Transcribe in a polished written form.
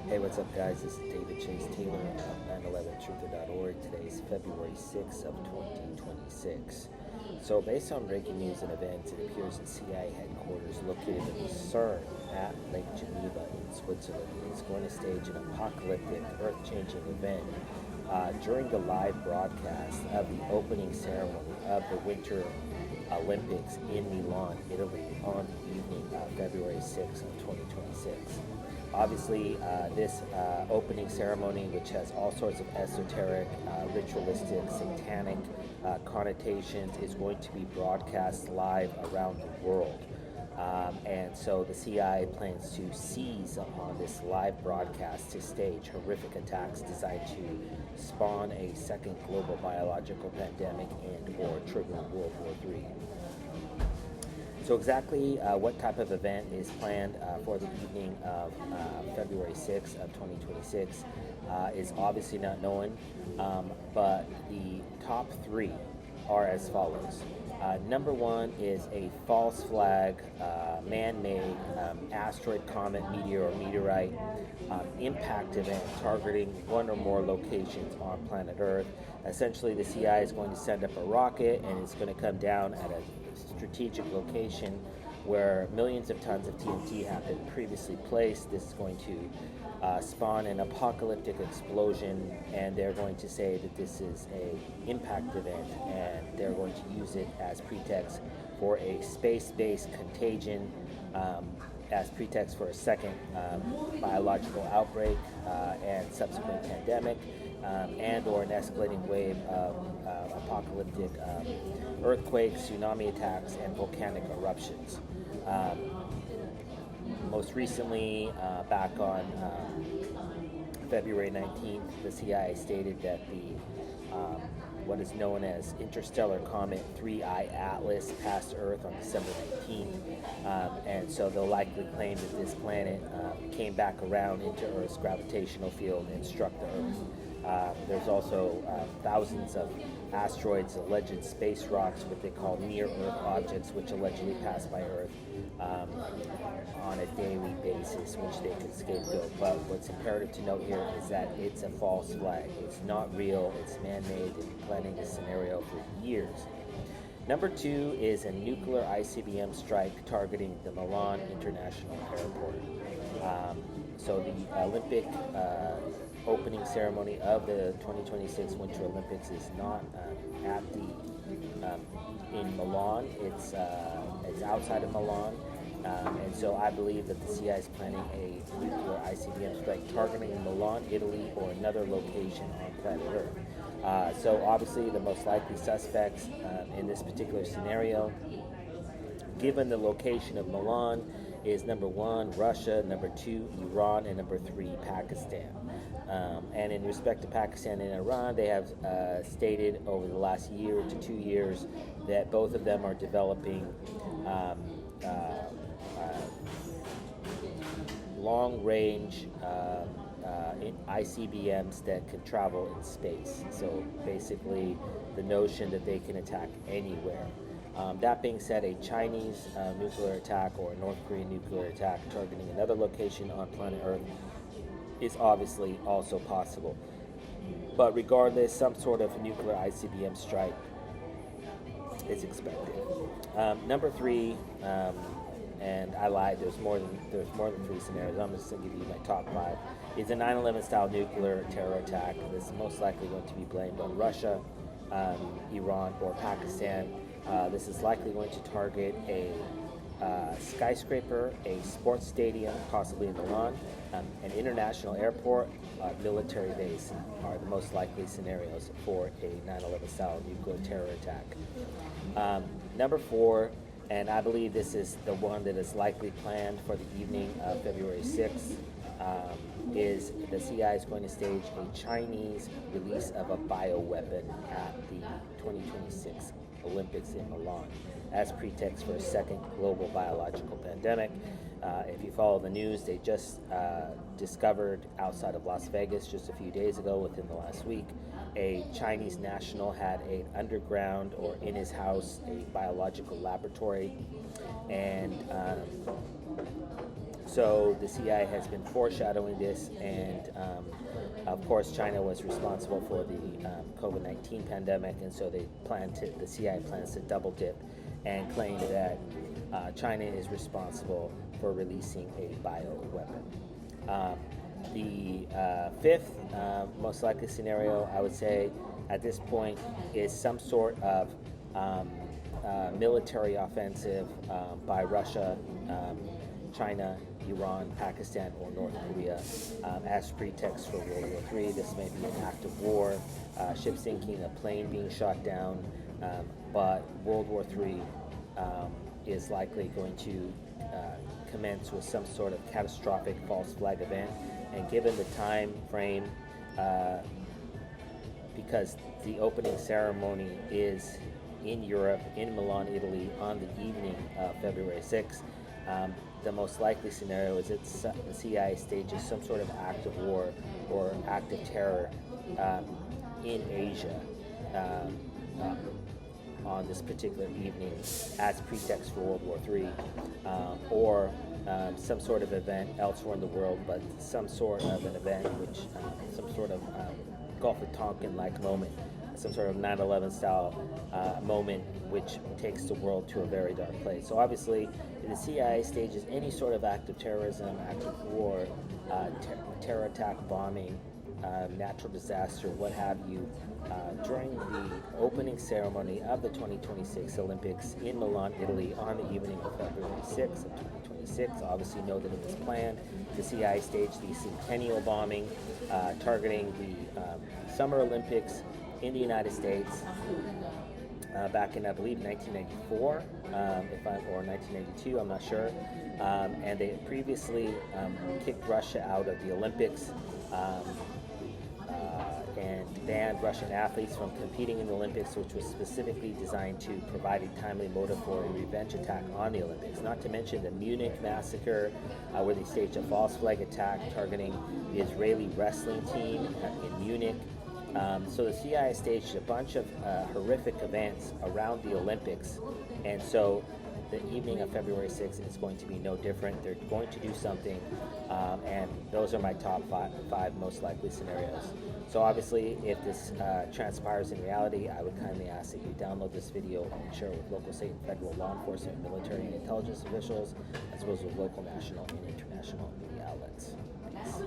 Hey, what's up, guys? This is David Chase Taylor of 911truther.org. Today is February 6th of 2026. So, based on breaking news and events, it appears that CIA headquarters located in CERN at Lake Geneva in Switzerland is going to stage an apocalyptic, earth-changing event during the live broadcast of the opening ceremony of the Winter Olympics in Milan, Italy, on the evening of February 6th of 2026. Obviously, this opening ceremony, which has all sorts of esoteric, ritualistic, satanic connotations, is going to be broadcast live around the world. And so the CIA plans to seize upon this live broadcast to stage horrific attacks designed to spawn a second global biological pandemic and or trigger World War III. So exactly what type of event is planned for the evening of February 6th of 2026 is obviously not known, but the top three are as follows. Number one is a false flag, man-made asteroid, comet, meteor, or meteorite impact event targeting one or more locations on planet Earth. Essentially, the CIA is going to send up a rocket, and it's going to come down at a strategic location where millions of tons of TNT have been previously placed. This is going to spawn an apocalyptic explosion, and they're going to say that this is a impact event, and they're going to use it as pretext for a space-based contagion, as pretext for a second biological outbreak and subsequent pandemic, and or an escalating wave of apocalyptic earthquakes, tsunami attacks, and volcanic eruptions. Most recently, back on February 19th, the CIA stated that the what is known as interstellar comet 3I Atlas passed Earth on December 19th, and so they'll likely claim that this planet came back around into Earth's gravitational field and struck the Earth. There's also thousands of asteroids, alleged space rocks, what they call near-Earth objects, which allegedly pass by Earth on a daily basis, which they could scapegoat. But what's imperative to note here is that it's a false flag. It's not real. It's man-made. They've been planning this scenario for years. Number two is a nuclear ICBM strike targeting the Milan International Airport. So the Olympic opening ceremony of the 2026 Winter Olympics is not at the in Milan. It's outside of Milan, and so I believe that the CIA is planning a nuclear ICBM strike targeting Milan, Italy, or another location on planet Earth. So obviously, the most likely suspects in this particular scenario, given the location of Milan, is number one, Russia, number two, Iran, and number three, Pakistan. And in respect to Pakistan and Iran, they have stated over the last year to 2 years that both of them are developing long-range ICBMs that can travel in space. So basically, the notion that they can attack anywhere. That being said, a Chinese nuclear attack or a North Korean nuclear attack targeting another location on planet Earth is obviously also possible. But regardless, some sort of nuclear ICBM strike is expected. Number three, and I lied, there's more than three scenarios. I'm just going to give you my top five. Is a 9/11 style nuclear terror attack. This is most likely going to be blamed on Russia, Iran, or Pakistan. This is likely going to target a skyscraper, a sports stadium, possibly in Milan, an international airport, military base are the most likely scenarios for a 9/11 style nuclear terror attack. Number four, and I believe this is the one that is likely planned for the evening of February 6th, is the CIA is going to stage a Chinese release of a bioweapon at the 2026 Olympics in Milan as pretext for a second global biological pandemic. If you follow the news, they just discovered outside of Las Vegas just a few days ago, within the last week, a Chinese national had an underground or in his house a biological laboratory, and So the CIA has been foreshadowing this, and of course, China was responsible for the COVID-19 pandemic, and so the CIA plans to double dip and claim that China is responsible for releasing a bioweapon. The fifth most likely scenario, I would say, at this point, is some sort of military offensive by Russia, China, Iran, Pakistan, or North Korea as pretext for World War III. This may be an act of war, ship sinking, a plane being shot down, but World War III is likely going to commence with some sort of catastrophic false flag event. And given the time frame, because the opening ceremony is in Europe, in Milan, Italy, on the evening of February 6th, the most likely scenario is that the CIA stages some sort of act of war or act of terror in Asia on this particular evening as pretext for World War III, or some sort of event elsewhere in the world, but some sort of an event which, some sort of Gulf of Tonkin-like moment, some sort of 9/11 style moment which takes the world to a very dark place. So obviously, if the CIA stages any sort of act of terrorism, act of war, terror attack, bombing, natural disaster, what have you, during the opening ceremony of the 2026 Olympics in Milan, Italy, on the evening of February 6th of 2026. Obviously know that it was planned. The CIA staged the centennial bombing, targeting the Summer Olympics in the United States back in, I believe, 1994, or 1992, I'm not sure. And they had previously kicked Russia out of the Olympics, and banned Russian athletes from competing in the Olympics, which was specifically designed to provide a timely motive for a revenge attack on the Olympics. Not to mention the Munich massacre, where they staged a false flag attack targeting the Israeli wrestling team in Munich. So the CIA staged a bunch of horrific events around the Olympics, and so the evening of February 6th is going to be no different. They're going to do something, and those are my top five most likely scenarios. So obviously, if this transpires in reality, I would kindly ask that you download this video and share it with local, state, and federal law enforcement, military, and intelligence officials, as well as with local, national, and international media outlets. Peace.